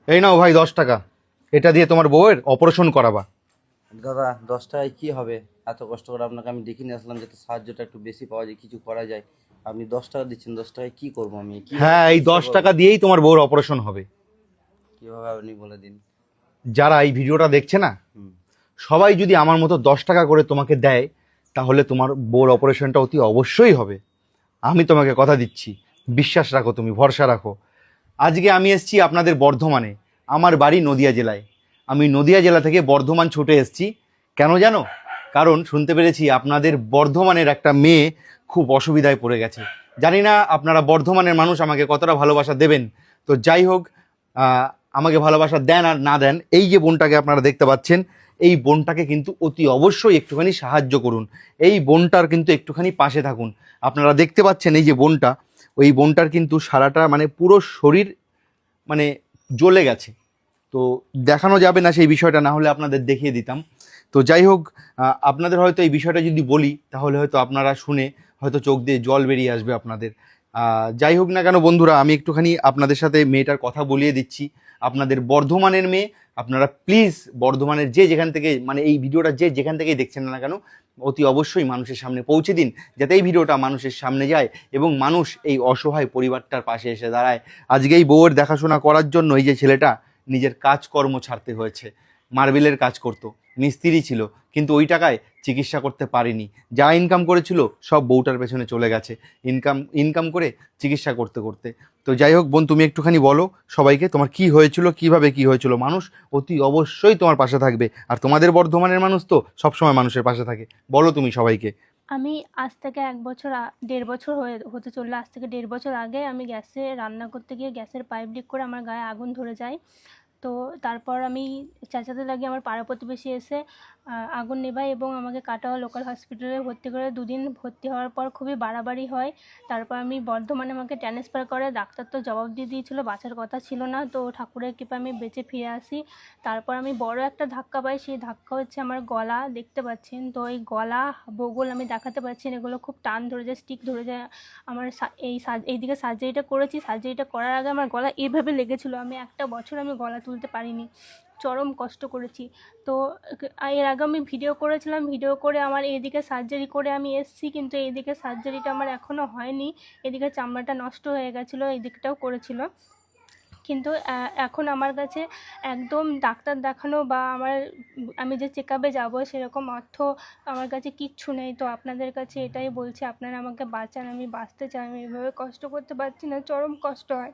এই নাও ভাই 10 টাকা, এটা দিয়ে তোমার বউয়ের অপারেশন করাবা। দাদা 10 টাকায় কি হবে? এত কষ্ট করে আপনাকে আমি ডেকে নিয়ে আসলাম যাতে সাহায্যটা একটু বেশি পাওয়া যায়, কিছু করা যায়। আপনি 10 টাকা দিচ্ছেন, 10 টাকায় কি করবো আমি? কিভাবে হ্যাঁ, এই চিকিৎসা দশ করবো? টাকা দিয়েই তোমার বউর অপারেশন হবে। কিভাবে আপনি বলে দিন। যারা এই ভিডিওটা দেখছে না, হুম। সবাই যদি আমার মতো 10 টাকা করে তোমাকে দেয়, তাহলে তোমার বউর অপারেশনটা অতি অবশ্যই হবে। আমি তোমাকে কথা দিচ্ছি, বিশ্বাস রাখো, তুমি ভরসা রাখো। আজকে আমি এসেছি আপনাদের বর্ধমানে, আমার বাড়ি নদিয়া জেলায়। আমি নদিয়া জেলা থেকে বর্ধমান ছুটে এসেছি। কেন জানো? কারণ শুনতে পেরেছি আপনাদের বর্ধমানের একটা মেয়ে খুব অসুবিধায় পড়ে গেছে। জানি না আপনারা বর্ধমানের মানুষ আমাকে কতটা ভালোবাসা দেবেন। তো যাই হোক, আহ, আমাকে ভালোবাসা দেন আর না দেন, এই যে বোনটাকে আপনারা দেখতে পাচ্ছেন, এই বোনটাকে কিন্তু অতি অবশ্যই একটুখানি সাহায্য করুন। এই বোনটার কিন্তু একটুখানি পাশে থাকুন। আপনারা দেখতে পাচ্ছেন এই যে বোনটা, ওই বোনটার কিন্তু সারাটা মানে পুরো শরীর মানে জ্বলে গেছে। তো দেখানো যাবে না সেই বিষয়টা, না হলে আপনাদের দেখিয়ে দিতাম। তো যাই হোক, আপনাদের হয়তো এই বিষয়টা যদি বলি তাহলে হয়তো আপনারা শুনে হয়তো চোখ দিয়ে জল বেরিয়ে আসবে আপনাদের। যাই হোক না কেন বন্ধুরা, আমি একটুখানি আপনাদের সাথে মেয়েটার কথা বলিয়ে দিচ্ছি। আপনাদের বর্ধমানের মেয়ে, আপনারা প্লিজ বর্ধমানের যে যেখান থেকে মানে এই ভিডিওটা যে যেখান থেকেই দেখছেন না কেন, অতি অবশ্যই মানুষের সামনে পৌঁছে দিন, যাতে এই ভিডিওটা মানুষের সামনে যায় এবং মানুষ এই অসহায় পরিবারটার পাশে এসে দাঁড়ায়। আজকে এই বউয়ের দেখাশোনা করার জন্য এই যে ছেলেটা নিজের কাজকর্ম ছাড়তে হয়েছে। মার্বেলের কাজ করতো, মিস্ত্রি ছিল, কিন্তু ওই টাকায় চিকিৎসা করতে পারেনি। যা ইনকাম করেছিল সব বউটার পেছনে চলে গেছে, ইনকাম ইনকাম করে চিকিৎসা করতে করতে। তো যাই হোক বোন, তুমি একটুখানি বলো সবাইকে তোমার কি হয়েছিল, কিভাবে কি হয়েছিল। মানুষ অতি অবশ্যই তোমার পাশে থাকবে, আর তোমাদের বর্ধমানের মানুষ তো সবসময় মানুষের পাশে থাকে। বলো তুমি সবাইকে। আমি আজ থেকে ১ বছর ১.৫ বছর হতে চললো। আজ থেকে ১.৫ বছর আগে আমি গ্যাসে রান্না করতে গিয়ে গ্যাসের পাইপ লিক করে আমার গায়ে আগুন ধরে যায়। তো তারপর আমি চেঁচাতে লাগি, আমার পাড়া প্রতিবেশী এসে আগুন নেভায় এবং আমাকে কাটোয়া লোকাল হসপিটালে ভর্তি করে। ২ দিন ভর্তি হওয়ার পর খুবই বাড়াবাড়ি হয়। তারপর আমি বর্ধমানে আমাকে ট্রান্সফার করে। ডাক্তার তো জবাব দিয়ে দিয়েছিল, বাঁচার কথা ছিল না। তো ঠাকুরের কৃপায় আমি বেঁচে ফিরে আসি। তারপর আমি বড় একটা ধাক্কা পাই, সেই ধাক্কা হচ্ছে আমার গলা, দেখতে পাচ্ছেন তো। এই গলা, বগল আমি দেখাতে পারছি না, এগুলো খুব টান ধরে যায়, স্টিক ধরে যায়। আমার এইদিকে সার্জারিটা করেছি, সার্জারিটা করার আগে আমার গলা এইভাবে লেগেছিলো। আমি 1 বছর আমি গলা তুলতে পারিনি, চরম কষ্ট করেছি। তো এর আগে আমি ভিডিও করেছিলাম, ভিডিও করে আমার এইদিকে সার্জারি করে আমি এসেছি, কিন্তু এইদিকে সার্জারিটা আমার এখনও হয়নি। এদিকে চামড়াটা নষ্ট হয়ে গেছিলো, এই দিকটাও করেছিল। কিন্তু এখন আমার কাছে একদম ডাক্তার দেখানো বা আমি যে চেক আপে যাবো সেরকম অর্থ আমার কাছে কিচ্ছু নেই। তো আপনাদের কাছে এটাই বলছি, আপনারা আমাকে বাঁচান, আমি বাঁচতে চাই। আমি এভাবে কষ্ট করতে পারছি না, চরম কষ্ট হয়।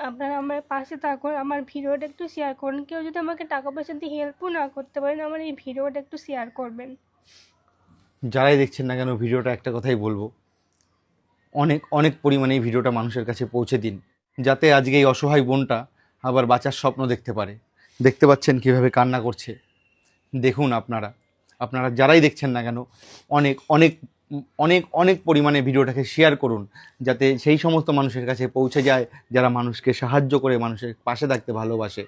আপনারা আমার পাশে থাকুন, আমার ভিডিওটা একটু শেয়ার করুন। কেউ যদি আমাকে টাকা পয়সা দিয়ে হেল্পও না করতে পারেন, আমার এই ভিডিওটা একটু শেয়ার করবেন। যারাই দেখছেন না কেন ভিডিওটা একটা কথাই বলবো, অনেক অনেক পরিমাণে এই ভিডিওটা মানুষের কাছে পৌঁছে দিন, যাতে আজকে এই অসহায় বোনটা আবার বাঁচার স্বপ্ন দেখতে পারে। দেখতে পাচ্ছেন কিভাবে কান্না করছে। দেখুন আপনারা, আপনারা যারাই দেখছেন না কেন, অনেক অনেক অনেক অনেক পরিমাণে ভিডিওটাকে শেয়ার করুন, যাতে সেই সমস্ত মানুষের কাছে পৌঁছে যায় যারা মানুষকে সাহায্য করে, মানুষের পাশে থাকতে ভালোবাসে।